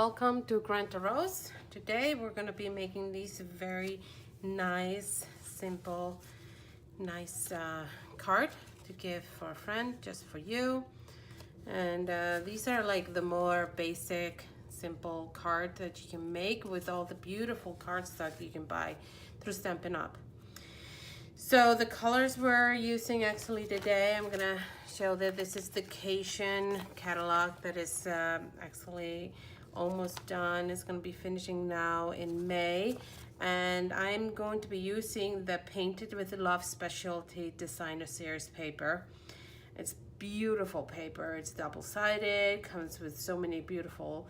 welcome to Granta Rose. Today we're going to be making these very nice, simple, nice card to give for a friend, just for you. And these are like the more basic, simple card that you can make with all the beautiful cardstock you can buy through Stampin' Up. So the colors we're using actually today, I'm gonna show that this is the Cation catalog that is actually almost done. It's gonna be finishing now in May. And I'm going to be using the Painted with Love Specialty Designer Series paper. It's beautiful paper. It's double-sided, comes with so many beautiful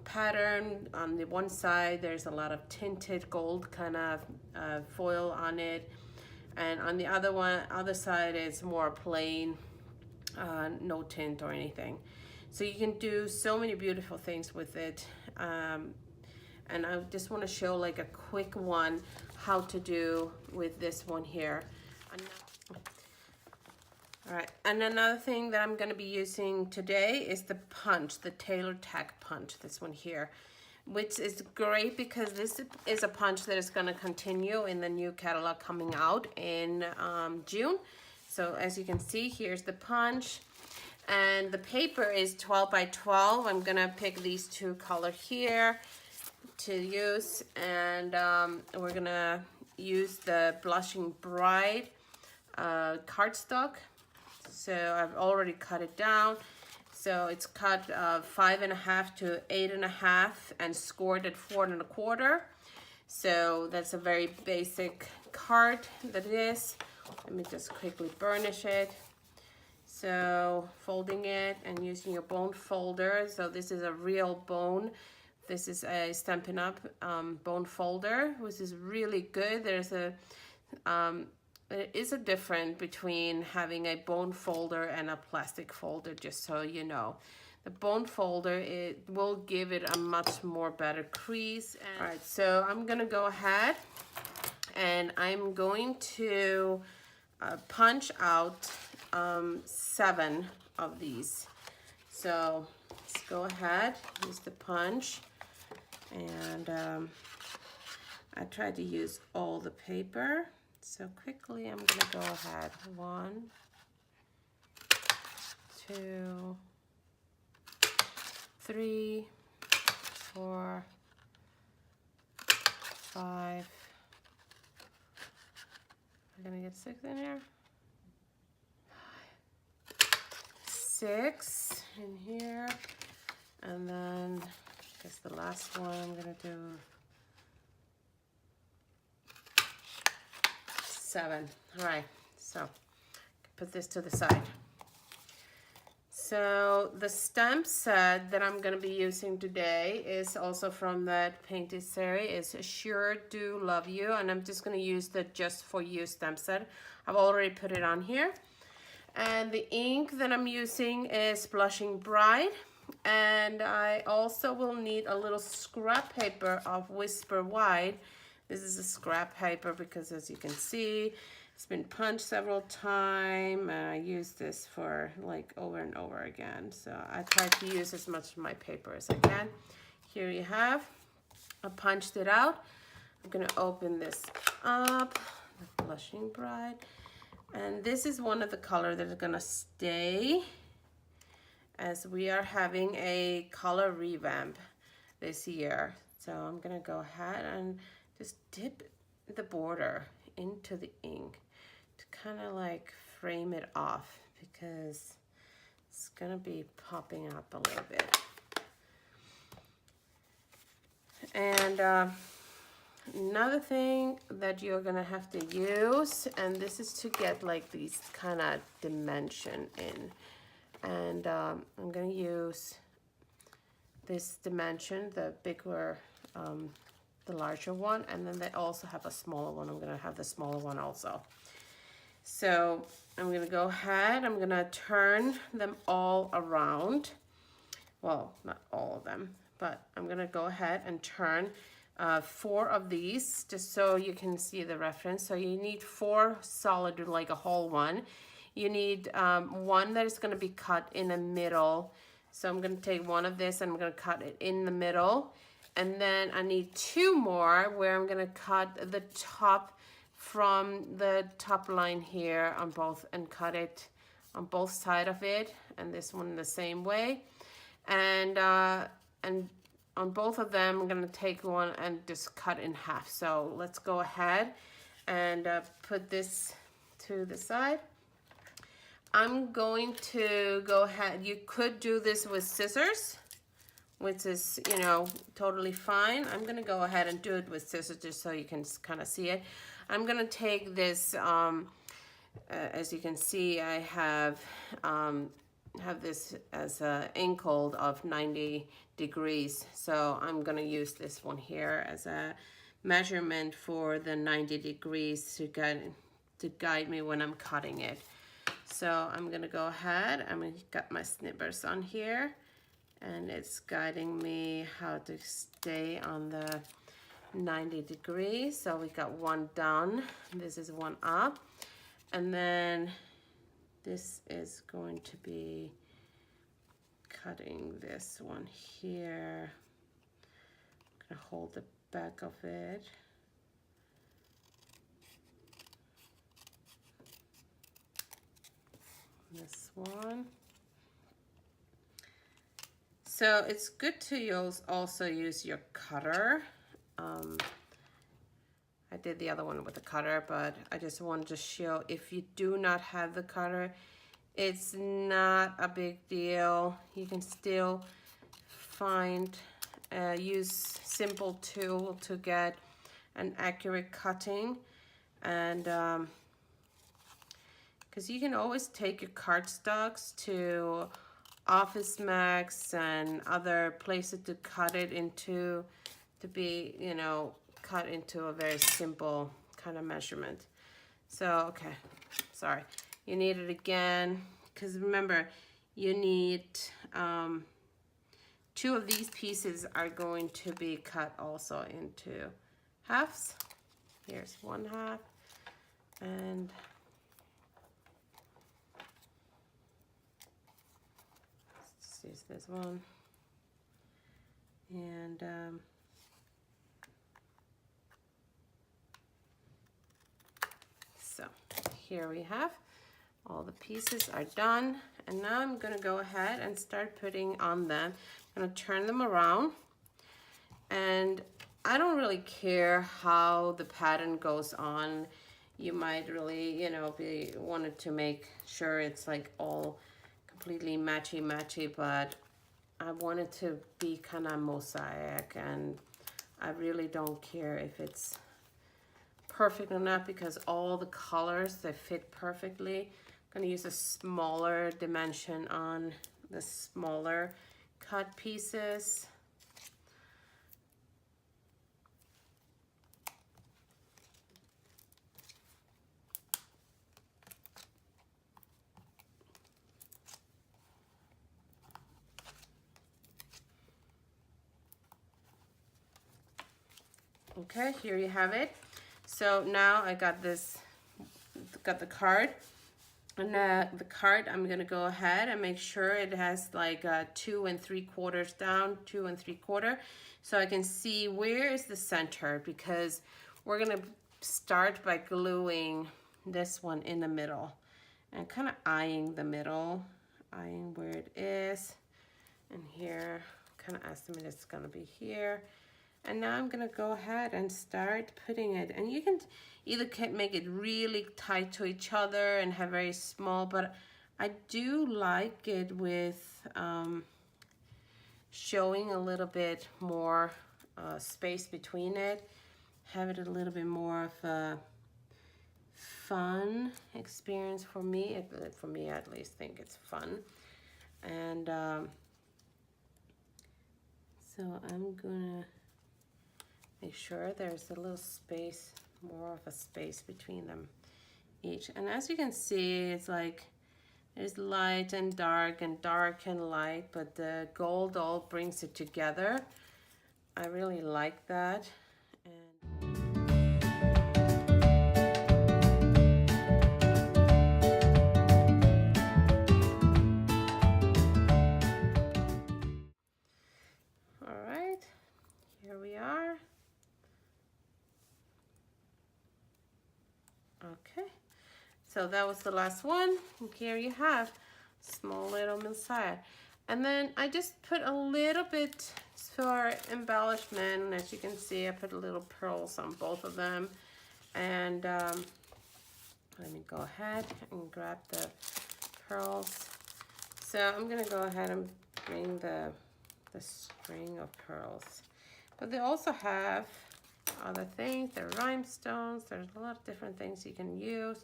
pattern. On the one side, there's a lot of tinted gold kind of foil on it. And on the other side, it's more plain, no tint or anything. So you can do so many beautiful things with it. And I just want to show like a quick one how to do with this one here. All right, and another thing that I'm going to be using today is the punch, the Tailor Tog Punch, this one here, which is great because this is a punch that is going to continue in the new catalog coming out in June. So as you can see, here's the punch, and the paper is 12 by 12. I'm going to pick these two colors here to use, and we're going to use the Blushing Bride cardstock. So I've already cut it down. So it's cut 5.5 to 8.5 and scored at 4 1/4. So that's a very basic card that it is. Let me just quickly burnish it. So folding it and using your bone folder. So this is a real bone. This is a Stampin' Up bone folder, which is really good. There is a difference between having a bone folder and a plastic folder, just so you know. The bone folder, it will give it a much more better crease. All right, so I'm gonna go ahead and I'm going to punch out 7 of these. So let's go ahead, use the punch, and I tried to use all the paper. So quickly, I'm gonna go ahead. 1, 2, 3, 4, 5. We're gonna get 6 in here. 6 in here, and then I guess the last one I'm gonna do 7. All right, so put this to the side. So the stamp set that I'm going to be using today is also from that painted series. It's Sure Do Love You, and I'm just going to use the Just For You stamp set. I've already put it on here. And the ink that I'm using is Blushing Bride, and I also will need a little scrap paper of Whisper White. This is a scrap paper because, as you can see, it's been punched several times, and I use this for like over and over again. So I try to use as much of my paper as I can. Here you have, I punched it out. I'm gonna open this up, the Blushing Bride. And this is one of the colors that is gonna stay as we are having a color revamp this year. So I'm gonna go ahead and just dip the border into the ink to kind of like frame it off, because it's gonna be popping up a little bit. And another thing that you're gonna have to use, and this is to get like these kind of dimension in, and I'm gonna use this dimension, the bigger the larger one, and then they also have a smaller one. I'm gonna have the smaller one also. So I'm gonna go ahead, I'm gonna turn them all around. Well, not all of them, but I'm gonna go ahead and turn 4 of these, just so you can see the reference. So you need 4 solid, like a whole one. You need one that is gonna be cut in the middle So I'm going to take one of this and I'm going to cut it in the middle. And then I need two more where I'm going to cut the top from the top line here on both and cut it on both sides of it. And this one the same way. And on both of them, I'm going to take one and just cut in half. So let's go ahead and put this to the side. I'm going to go ahead. You could do this with scissors, which is, you know, totally fine. I'm going to go ahead and do it with scissors just so you can kind of see it. I'm going to take this, as you can see, I have this as an angle of 90 degrees. So I'm going to use this one here as a measurement for the 90 degrees to guide me when I'm cutting it. So I'm going to go ahead. I'm going to got my snippers on here, and it's guiding me how to stay on the 90 degrees. So we got one done. This is one up. And then this is going to be cutting this one here. I'm going to hold the back of it. This one. So it's good to also use your cutter. I did the other one with the cutter, but I just wanted to show if you do not have the cutter, it's not a big deal. You can still use simple tool to get an accurate cutting. And because you can always take your cardstocks to Office Max and other places to cut it into, to be, you know, cut into a very simple kind of measurement. So, okay, sorry. You need it again, because remember, you need, two of these pieces are going to be cut also into halves. Here's one half, and let's use this one. And so here we have all the pieces are done, and now I'm going to go ahead and start putting on them. I'm going to turn them around, and I don't really care how the pattern goes on. You might really, you know, be wanted to make sure it's like all completely matchy, but I want it to be kind of mosaic, and I really don't care if it's perfect or not, because all the colors, they fit perfectly. I'm going to use a smaller dimension on the smaller cut pieces. Okay, here you have it. So now I got this, got the card, and the card, I'm gonna go ahead and make sure it has like 2 3/4 down, 2 3/4, so I can see where is the center, because we're gonna start by gluing this one in the middle and kind of eyeing the middle, eyeing where it is, and here, kind of estimate it's gonna be here. And now I'm gonna go ahead and start putting it, and you can either make it really tight to each other and have very small, but I do like it with showing a little bit more space between it, have it a little bit more of a fun experience for me. For me, I at least think it's fun. And so I'm gonna make sure there's a little space, more of a space between them each. And as you can see, it's like there's light and dark and light, but the gold all brings it together. I really like that. Okay, so that was the last one. And here you have small little Messiah. And then I just put a little bit for embellishment. As you can see, I put little pearls on both of them. And let me go ahead and grab the pearls. So I'm gonna go ahead and bring the string of pearls. But they also have other things. There are rhinestones. There's a lot of different things you can use.